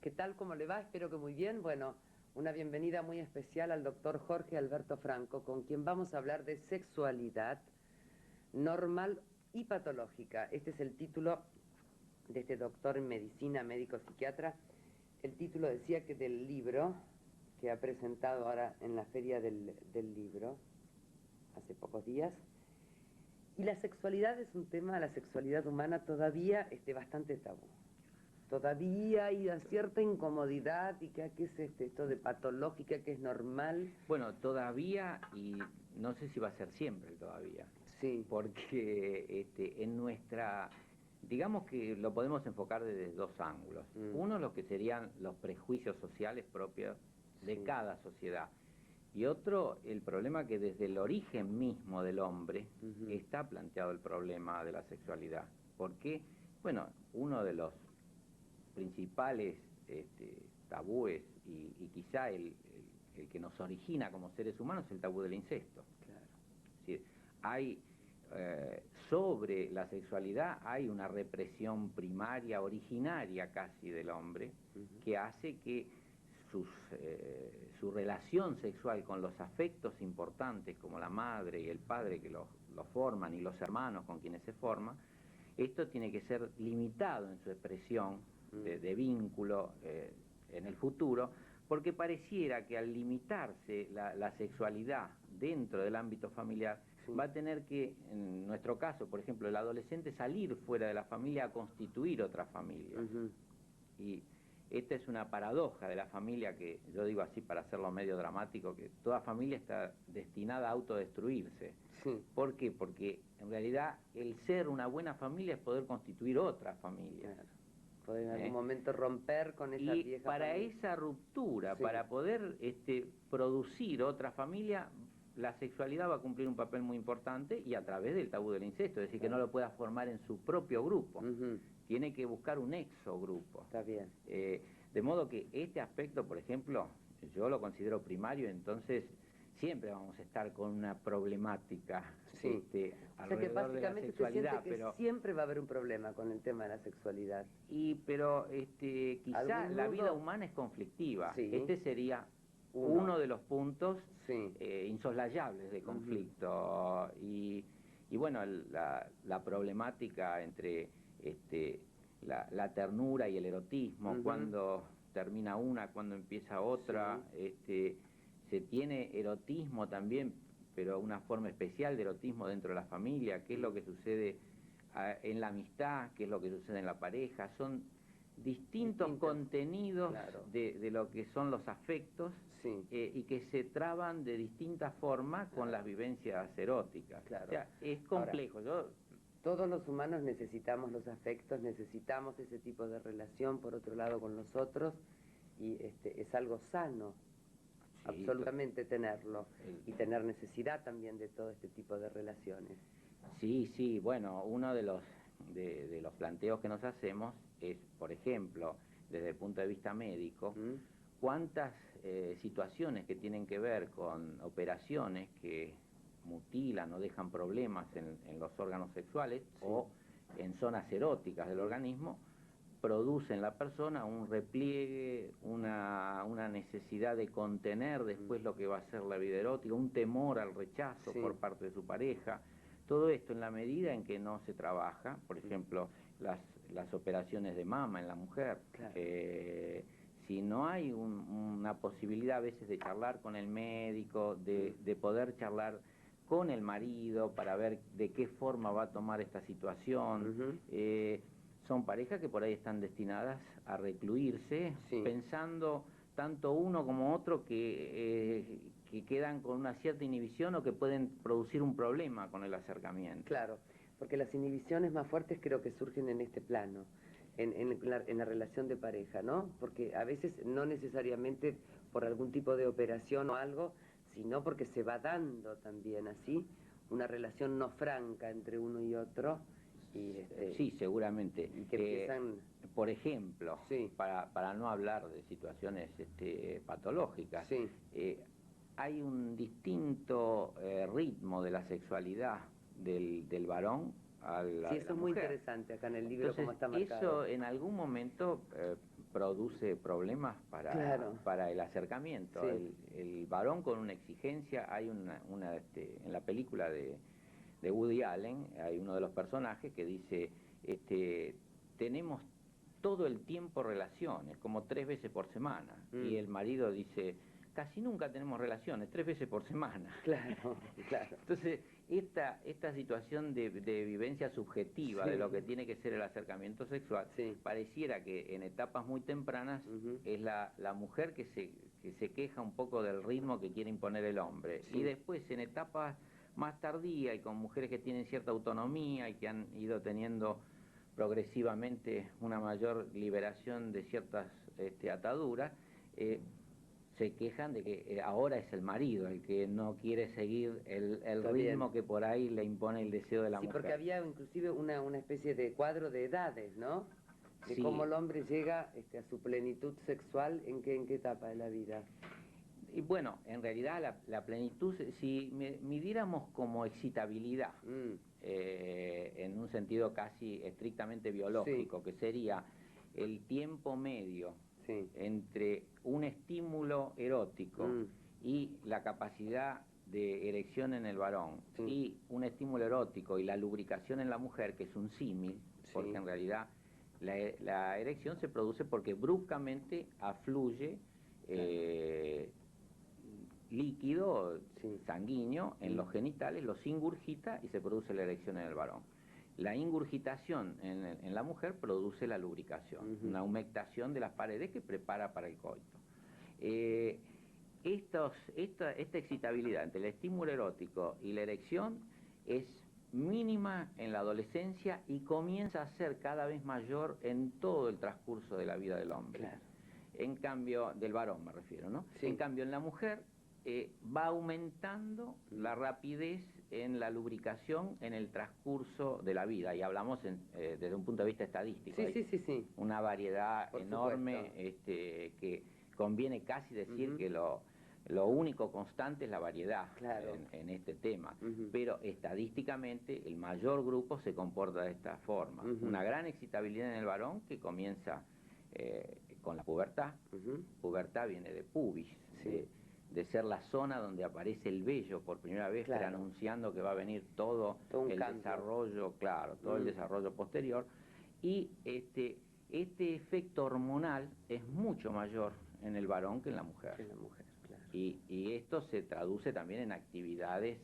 ¿Qué tal? ¿Cómo le va? Espero que muy bien. Bueno, una bienvenida muy especial al doctor Jorge Alberto Franco, con quien vamos a hablar de sexualidad normal y patológica. Este es el título de este doctor en medicina, médico psiquiatra. El título decía que del libro que ha presentado ahora en la Feria del Libro, hace pocos días. Y la sexualidad es un tema, la sexualidad humana todavía bastante tabú. Todavía hay cierta incomodidad y qué es esto de patológica, que es normal. Bueno, todavía, y no sé si va a ser siempre todavía, Sí. porque en nuestra, digamos que lo podemos enfocar desde dos ángulos. Uno, lo que serían los prejuicios sociales propios de cada sociedad. Y otro, el problema que desde el origen mismo del hombre está planteado el problema de la sexualidad. Porque, bueno, uno de los principales tabúes y quizá el que nos origina como seres humanos es el tabú del incesto. Claro. Es decir, hay, sobre la sexualidad hay una represión primaria, originaria casi del hombre, que hace que su relación sexual con los afectos importantes como la madre y el padre que lo forman y los hermanos con quienes se forman, esto tiene que ser limitado en su expresión de vínculo en el futuro, porque pareciera que al limitarse la sexualidad dentro del ámbito familiar, va a tener que, en nuestro caso, por ejemplo, el adolescente salir fuera de la familia a constituir otra familia. Y esta es una paradoja de la familia que, yo digo así para hacerlo medio dramático, que toda familia está destinada a autodestruirse. ¿Por qué? Porque en realidad el ser una buena familia es poder constituir otra familia. Claro. Poder en algún momento romper con esa vieja para familia. esa ruptura, para poder producir otra familia, la sexualidad va a cumplir un papel muy importante y a través del tabú del incesto, es decir, que no lo pueda formar en su propio grupo. Tiene que buscar un exogrupo. Está bien. De modo que este aspecto, por ejemplo, yo lo considero primario, entonces siempre vamos a estar con una problemática alrededor de la sexualidad. Pero siempre va a haber un problema con el tema de la sexualidad. Pero quizá la vida humana es conflictiva. Este sería uno de los puntos insoslayables de conflicto. Y bueno, la problemática entre la ternura y el erotismo, cuando termina una, cuando empieza otra, se tiene erotismo también, pero una forma especial de erotismo dentro de la familia, qué es lo que sucede en la amistad, qué es lo que sucede en la pareja, son distintos contenidos de lo que son los afectos y que se traban de distintas formas con las vivencias eróticas. O sea, es complejo. Todos los humanos necesitamos los afectos, necesitamos ese tipo de relación, por otro lado, con los otros, y es algo sano, absolutamente tenerlo, y tener necesidad también de todo este tipo de relaciones. Sí, bueno, uno de los planteos que nos hacemos es, por ejemplo, desde el punto de vista médico, cuántas situaciones que tienen que ver con operaciones que mutilan o dejan problemas en los órganos sexuales o en zonas eróticas del organismo, produce en la persona un repliegue, una necesidad de contener después lo que va a ser la vida erótica, un temor al rechazo por parte de su pareja. Todo esto en la medida en que no se trabaja, por ejemplo, las operaciones de mama en la mujer, si no hay una posibilidad a veces de charlar con el médico, de poder charlar con el marido para ver de qué forma va a tomar esta situación, son parejas que por ahí están destinadas a recluirse, pensando tanto uno como otro que quedan con una cierta inhibición o que pueden producir un problema con el acercamiento. Claro, porque las inhibiciones más fuertes creo que surgen en este plano, en la relación de pareja, ¿no? Porque a veces no necesariamente por algún tipo de operación o algo, sino porque se va dando también así una relación no franca entre uno y otro. Sí, seguramente. Y que empiezan... Por ejemplo, para no hablar de situaciones patológicas, hay un distinto ritmo de la sexualidad del varón a la de la eso es muy mujer. interesante acá en el libro. Entonces, como está marcado. eso en algún momento produce problemas para el acercamiento. Sí. El varón con una exigencia, hay en la película de Woody Allen, hay uno de los personajes que dice, tenemos todo el tiempo relaciones, como 3 veces por semana. Y el marido dice, casi nunca tenemos relaciones, 3 veces por semana. Claro, claro. Entonces, esta situación de vivencia subjetiva de lo que tiene que ser el acercamiento sexual, pareciera que en etapas muy tempranas es la mujer que se queja un poco del ritmo que quiere imponer el hombre. Y después, en etapas más tardías y con mujeres que tienen cierta autonomía y que han ido teniendo progresivamente una mayor liberación de ciertas ataduras, se quejan de que ahora es el marido el que no quiere seguir el ritmo que por ahí le impone el deseo de la mujer. Sí, porque había inclusive una especie de cuadro de edades, ¿no? De cómo el hombre llega a su plenitud sexual, ¿en qué etapa de la vida? Y bueno, en realidad la plenitud, si midiéramos como excitabilidad, en un sentido casi estrictamente biológico, que sería el tiempo medio entre un estímulo erótico y la capacidad de erección en el varón, y un estímulo erótico y la lubricación en la mujer, que es un símil, porque en realidad la erección se produce porque bruscamente afluye líquido sanguíneo en los genitales, los ingurgita y se produce la erección en el varón. La ingurgitación en la mujer produce la lubricación, una humectación de las paredes que prepara para el coito. Esta excitabilidad entre el estímulo erótico y la erección es mínima en la adolescencia y comienza a ser cada vez mayor en todo el transcurso de la vida del hombre. Claro. En cambio, del varón me refiero, ¿no? En cambio, en la mujer va aumentando la rapidez en la lubricación en el transcurso de la vida, y hablamos desde un punto de vista estadístico. Sí. Una variedad enorme, que conviene casi decir que lo único constante es la variedad en este tema, pero estadísticamente el mayor grupo se comporta de esta forma. Una gran excitabilidad en el varón que comienza con la pubertad. Pubertad viene de pubis, de ser la zona donde aparece el vello por primera vez, anunciando que va a venir todo el desarrollo, todo el desarrollo posterior. Y este efecto hormonal es mucho mayor en el varón que en la mujer. Y esto se traduce también en actividades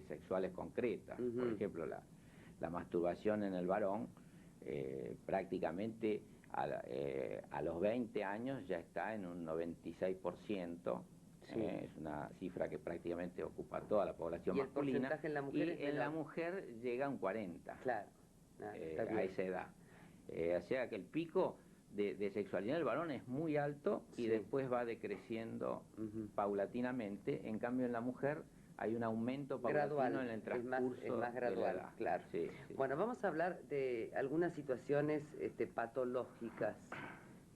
sexuales concretas. Por ejemplo, la masturbación en el varón prácticamente a los 20 años ya está en un 96%. Es una cifra que prácticamente ocupa toda la población masculina. ¿Y el porcentaje en la mujer en la mujer llega a un 40%. Claro. A esa edad. O sea que el pico de sexualidad del varón es muy alto y después va decreciendo paulatinamente. En cambio, en la mujer hay un aumento paulatino en el transcurso. Es más gradual, de la edad. Claro. Bueno, vamos a hablar de algunas situaciones patológicas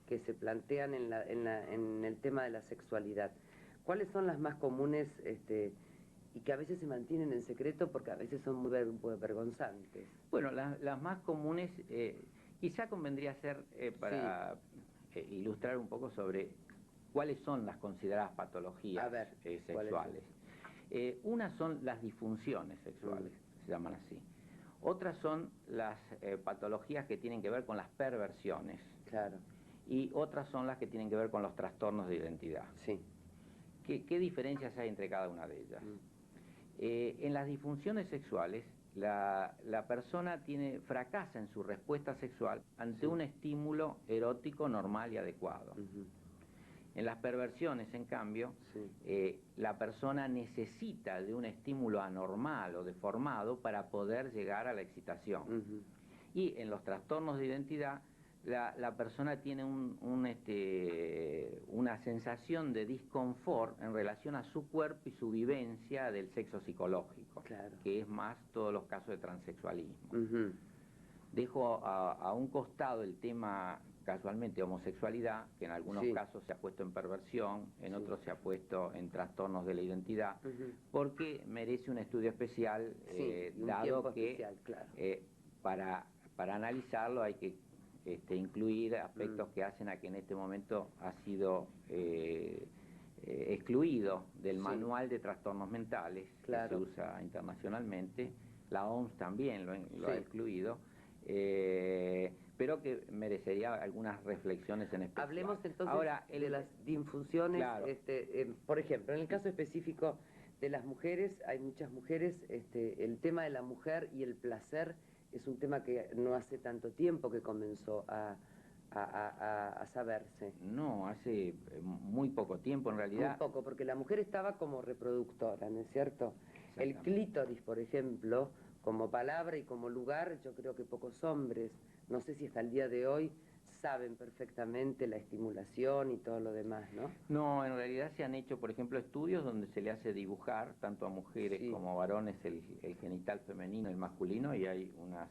que se plantean en el tema de la sexualidad. ¿Cuáles son las más comunes y que a veces se mantienen en secreto porque a veces son muy vergonzantes? Bueno, las más comunes, quizá convendría hacer para ilustrar un poco sobre cuáles son las consideradas patologías sexuales. Unas son las disfunciones sexuales, se llaman así. Otras son las patologías que tienen que ver con las perversiones. Claro. Y otras son las que tienen que ver con los trastornos de identidad. ¿Qué diferencias hay entre cada una de ellas? En las disfunciones sexuales, la persona fracasa en su respuesta sexual ante un estímulo erótico normal y adecuado. En las perversiones, en cambio, la persona necesita de un estímulo anormal o deformado para poder llegar a la excitación. Y en los trastornos de identidad, la persona tiene una sensación de disconfort en relación a su cuerpo y su vivencia del sexo psicológico, que es más todos los casos de transexualismo. Dejo a un costado el tema, casualmente, homosexualidad, que en algunos casos se ha puesto en perversión, en otros se ha puesto en trastornos de la identidad, porque merece un estudio especial, dado que para analizarlo hay que incluir aspectos que hacen a que en este momento ha sido excluido del manual de trastornos mentales que se usa internacionalmente. La OMS también lo ha excluido, pero que merecería algunas reflexiones en especial. Hablemos entonces ahora de las disfunciones, por ejemplo, en el caso específico de las mujeres, hay muchas mujeres, el tema de la mujer y el placer es un tema que no hace tanto tiempo que comenzó a saberse. No, hace muy poco tiempo en realidad. Muy poco, porque la mujer estaba como reproductora, ¿no es cierto? El clítoris, por ejemplo, como palabra y como lugar, yo creo que pocos hombres, no sé si hasta el día de hoy, saben perfectamente la estimulación y todo lo demás, ¿no? No, en realidad se han hecho, por ejemplo, estudios donde se le hace dibujar, tanto a mujeres como a varones, el genital femenino y el masculino, y hay unas,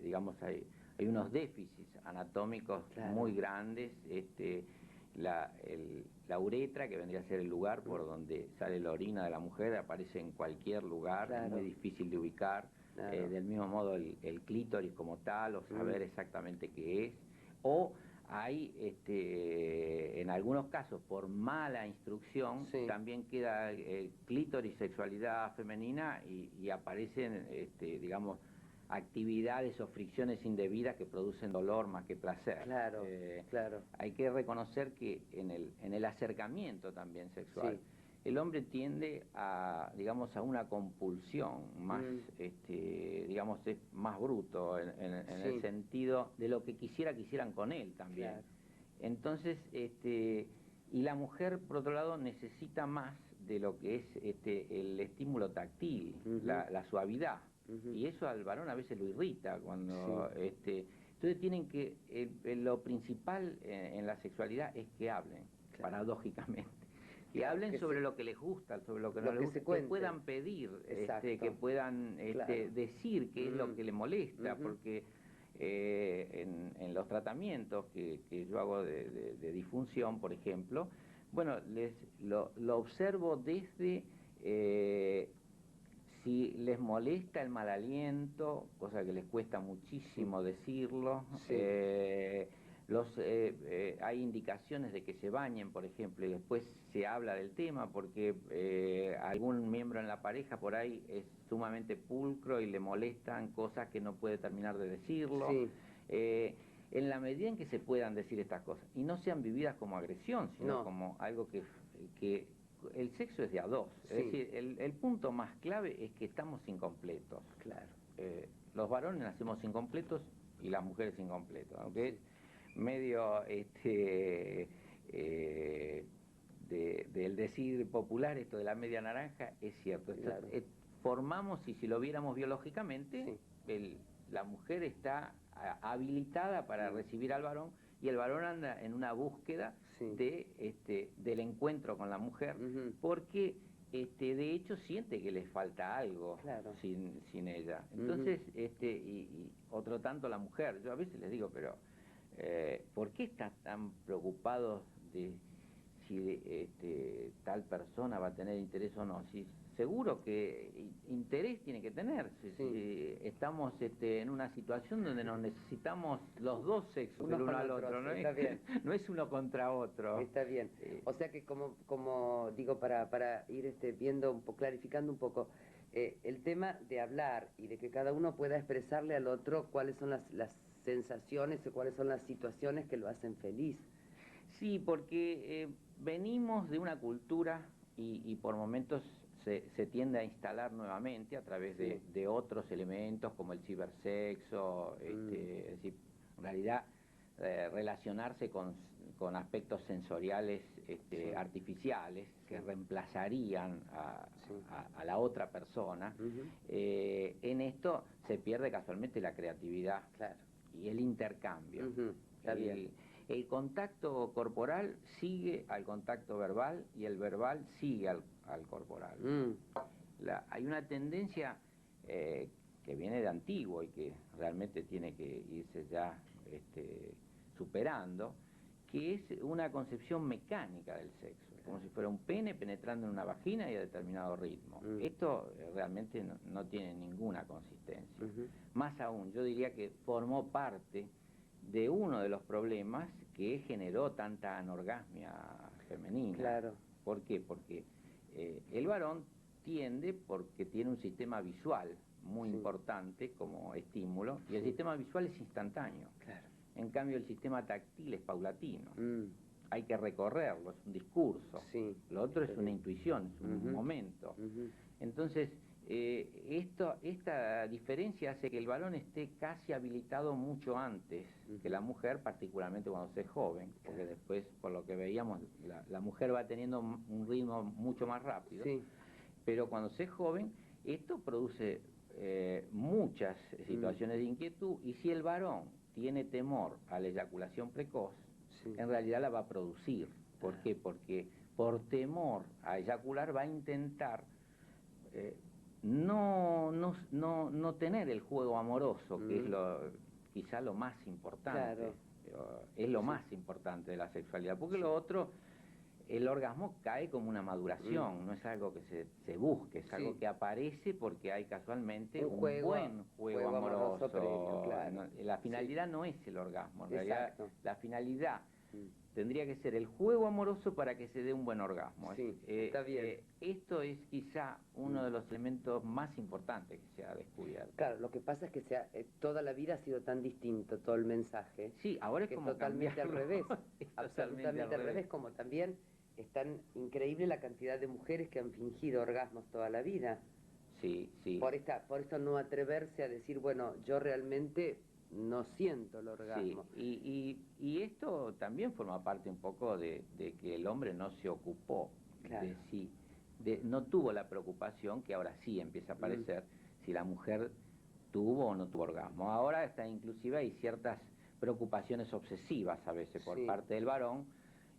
digamos, hay unos déficits anatómicos muy grandes. La uretra, que vendría a ser el lugar por donde sale la orina de la mujer, aparece en cualquier lugar, es muy difícil de ubicar. Del mismo modo el clítoris como tal, o saber exactamente qué es. O hay, en algunos casos, por mala instrucción, también queda clítoris, sexualidad femenina, y aparecen, digamos, actividades o fricciones indebidas que producen dolor más que placer. Hay que reconocer que en el acercamiento también sexual, el hombre tiende a, digamos, a una compulsión más, digamos, es más bruto en el sentido de lo que quisieran con él también. Entonces, y la mujer, por otro lado, necesita más de lo que es el estímulo táctil, la suavidad. Y eso al varón a veces lo irrita cuando... entonces tienen que... lo principal en la sexualidad es que hablen, paradójicamente. Que hablen sobre lo que les gusta, sobre lo que no les gusta, que puedan pedir, que puedan decir qué es lo que les molesta, porque en los tratamientos que yo hago de disfunción, por ejemplo, bueno, lo observo desde si les molesta el mal aliento, cosa que les cuesta muchísimo decirlo. Hay indicaciones de que se bañen, por ejemplo, y después se habla del tema porque algún miembro en la pareja por ahí es sumamente pulcro y le molestan cosas que no puede terminar de decirlo. En la medida en que se puedan decir estas cosas y no sean vividas como agresión, sino como algo que el sexo es de a dos. Es decir, el punto más clave es que estamos incompletos. Los varones nacemos incompletos y las mujeres incompletos, aunque es medio del decir popular, esto de la media naranja, es cierto. Formamos, y si lo viéramos biológicamente, la mujer está habilitada para recibir al varón, y el varón anda en una búsqueda del encuentro con la mujer, porque de hecho siente que les falta algo sin ella. Entonces, y otro tanto la mujer. Yo a veces les digo, pero ¿por qué estás tan preocupado de si tal persona va a tener interés o no? Si seguro que interés tiene que tener. Si estamos en una situación donde nos necesitamos los dos sexos, el uno al otro, ¿no? Está bien. No es uno contra otro. Está bien. O sea que como digo, para ir viendo clarificando un poco, el tema de hablar y de que cada uno pueda expresarle al otro cuáles son las sensaciones o cuáles son las situaciones que lo hacen feliz. Sí, porque venimos de una cultura y por momentos se tiende a instalar nuevamente a través de otros elementos como el cibersexo, es decir, en realidad relacionarse con aspectos sensoriales artificiales que reemplazarían a la otra persona. En esto se pierde casualmente la creatividad y el intercambio. El contacto corporal sigue al contacto verbal y el verbal sigue al corporal. Hay una tendencia que viene de antiguo y que realmente tiene que irse ya superando, que es una concepción mecánica del sexo, como si fuera un pene penetrando en una vagina y a determinado ritmo. Esto realmente no tiene ninguna consistencia. Más aún, yo diría que formó parte de uno de los problemas que generó tanta anorgasmia femenina. Claro. ¿Por qué? Porque el varón tiende, porque tiene un sistema visual muy importante como estímulo, y el sistema visual es instantáneo. Claro. En cambio, el sistema táctil es paulatino. Hay que recorrerlo, es un discurso. Lo otro es una intuición, es un momento. Entonces, esta diferencia hace que el varón esté casi habilitado mucho antes que la mujer, particularmente cuando se es joven, porque después, por lo que veíamos, la mujer va teniendo un ritmo mucho más rápido. Pero cuando se es joven, esto produce muchas situaciones de inquietud, y si el varón tiene temor a la eyaculación precoz, en realidad la va a producir. ¿Por qué? Porque por temor a eyacular va a intentar no tener el juego amoroso, que es quizá lo más importante. Es lo más importante de la sexualidad, porque lo otro, el orgasmo cae como una maduración, no es algo que se busque, es algo que aparece porque hay casualmente un buen juego amoroso previo, La finalidad no es el orgasmo, en realidad la finalidad tendría que ser el juego amoroso para que se dé un buen orgasmo. Está bien. Esto es quizá uno de los elementos más importantes que se ha descubierto. Claro, lo que pasa es que toda la vida ha sido tan distinto todo el mensaje. Sí, ahora es como totalmente al revés. Absolutamente al revés, revés, como también es tan increíble la cantidad de mujeres que han fingido orgasmos toda la vida. Sí. Por esto no atreverse a decir, bueno, yo realmente no siento el orgasmo. Y esto también forma parte un poco de que el hombre no se ocupó de sí, no tuvo la preocupación que ahora sí empieza a aparecer, si la mujer tuvo o no tuvo orgasmo. Ahora inclusive hay ciertas preocupaciones obsesivas a veces por parte del varón,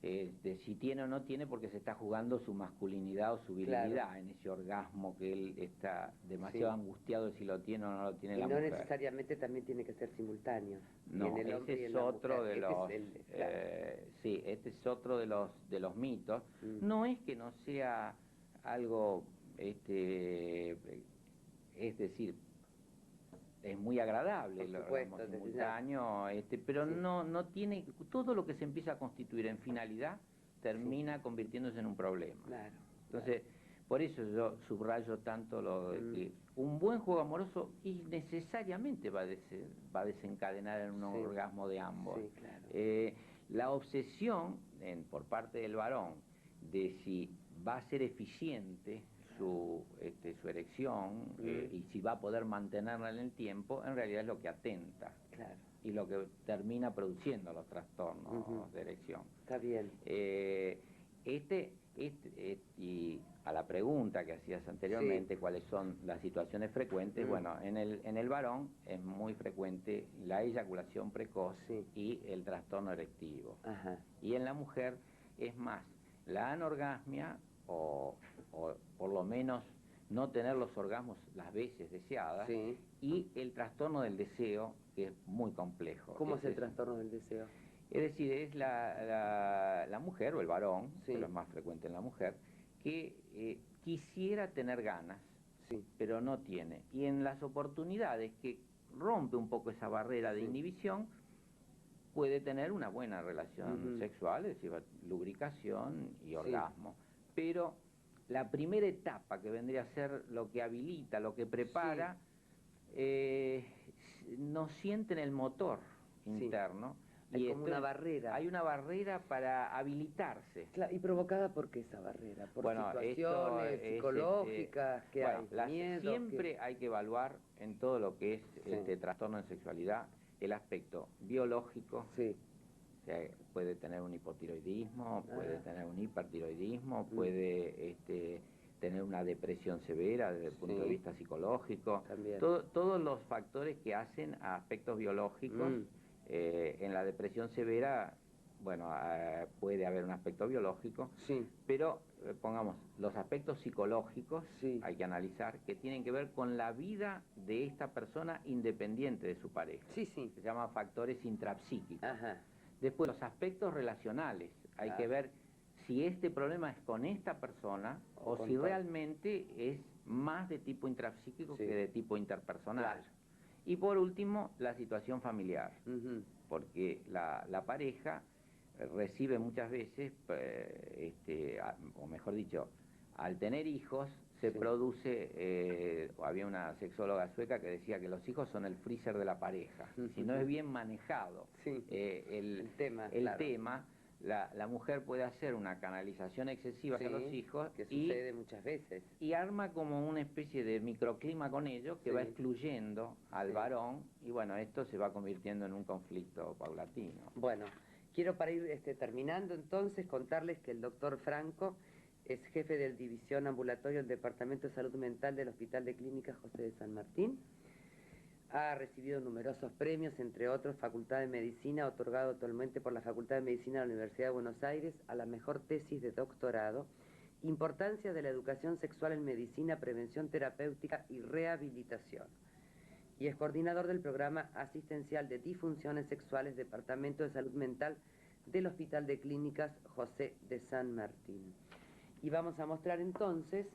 de si tiene o no tiene, porque se está jugando su masculinidad o su virilidad en ese orgasmo, que él está demasiado angustiado de si lo tiene o no lo tiene la mujer. Y no necesariamente también tiene que ser simultáneo. No, ese es otro de los... este es otro de los mitos. No es que no sea algo, es decir, es muy agradable el orgasmo simultáneo, pero no tiene, todo lo que se empieza a constituir en finalidad termina convirtiéndose en un problema. Entonces, por eso yo subrayo tanto lo de que un buen juego amoroso necesariamente va a desencadenar en un orgasmo de ambos. La obsesión por parte del varón de si va a ser eficiente su erección y si va a poder mantenerla en el tiempo, en realidad es lo que atenta y lo que termina produciendo los trastornos de erección. Está bien. Y a la pregunta que hacías anteriormente, ¿cuáles son las situaciones frecuentes? Bueno, en el varón es muy frecuente la eyaculación precoz y el trastorno erectivo. Y en la mujer es más la anorgasmia, o por lo menos no tener los orgasmos las veces deseadas, y el trastorno del deseo, que es muy complejo. ¿Cómo es el trastorno del deseo? Es decir, es la mujer o el varón, pero es más frecuente en la mujer, que quisiera tener ganas, pero no tiene. Y en las oportunidades que rompe un poco esa barrera de inhibición, puede tener una buena relación sexual, es decir, lubricación y orgasmo. Pero la primera etapa, que vendría a ser lo que habilita, lo que prepara, no sienten el motor interno. Hay como una barrera. Hay una barrera para habilitarse. ¿Y provocada por qué esa barrera? ¿Por situaciones psicológicas? ¿Qué hay? ¿Miedo? Siempre hay que evaluar en todo lo que es trastorno de sexualidad el aspecto biológico. Puede tener un hipotiroidismo, puede tener un hipertiroidismo, puede tener una depresión severa desde el punto de vista psicológico. Todos los factores que hacen a aspectos biológicos. En la depresión severa, bueno, puede haber un aspecto biológico, pero pongamos, los aspectos psicológicos hay que analizar, que tienen que ver con la vida de esta persona independiente de su pareja. Se llaman factores intrapsíquicos. Después, los aspectos relacionales, hay que ver si este problema es con esta persona o si realmente es más de tipo intrapsíquico que de tipo interpersonal. Y por último, la situación familiar, Ujú. porque la pareja recibe muchas veces, o mejor dicho, al tener hijos, se Sí. produce, había una sexóloga sueca que decía que los hijos son el freezer de la pareja. Si no es bien manejado Sí, el tema, claro. la mujer puede hacer una canalización excesiva hacia Sí, los hijos que sucede muchas veces. y arma como una especie de microclima con ellos que Sí. va excluyendo al Sí. varón, y bueno, esto se va convirtiendo en un conflicto paulatino. Bueno, quiero para ir terminando entonces contarles que el doctor Franco es jefe de División Ambulatorio del Departamento de Salud Mental del Hospital de Clínicas José de San Martín. Ha recibido numerosos premios, entre otros Facultad de Medicina, otorgado actualmente por la Facultad de Medicina de la Universidad de Buenos Aires a la mejor tesis de doctorado, Importancia de la Educación Sexual en Medicina, Prevención Terapéutica y Rehabilitación. Y es coordinador del programa asistencial de disfunciones sexuales, Departamento de Salud Mental del Hospital de Clínicas José de San Martín. Y vamos a mostrar entonces,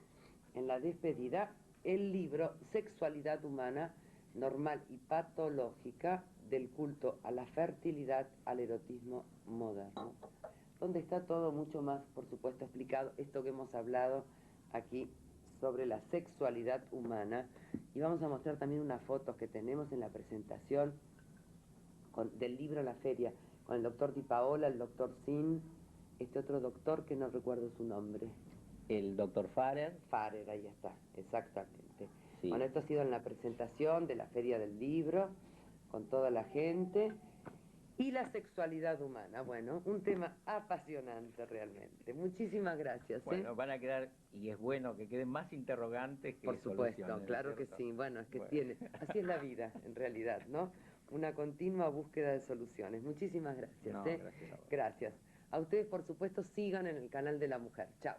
en la despedida, el libro Sexualidad Humana, Normal y Patológica, del culto a la fertilidad al erotismo moderno, donde está todo mucho más, por supuesto, explicado, esto que hemos hablado aquí sobre la sexualidad humana. Y vamos a mostrar también unas fotos que tenemos en la presentación del libro La Feria, con el doctor Di Paola, el doctor Sin, este otro doctor que no recuerdo su nombre. El doctor Farer. Farer, ahí está, exactamente. Sí. Bueno, esto ha sido en la presentación de la Feria del Libro, con toda la gente. Y la sexualidad humana, bueno, un tema apasionante realmente. Muchísimas gracias. Bueno, van a quedar, y es bueno que queden más interrogantes que por supuesto, soluciones, claro que ¿cierto? sí. Bueno, es que Bueno. así es la vida, en realidad, ¿no? Una continua búsqueda de soluciones. Muchísimas gracias. No, gracias a vos. Gracias. A ustedes, por supuesto, sigan en el canal de la mujer. Chao.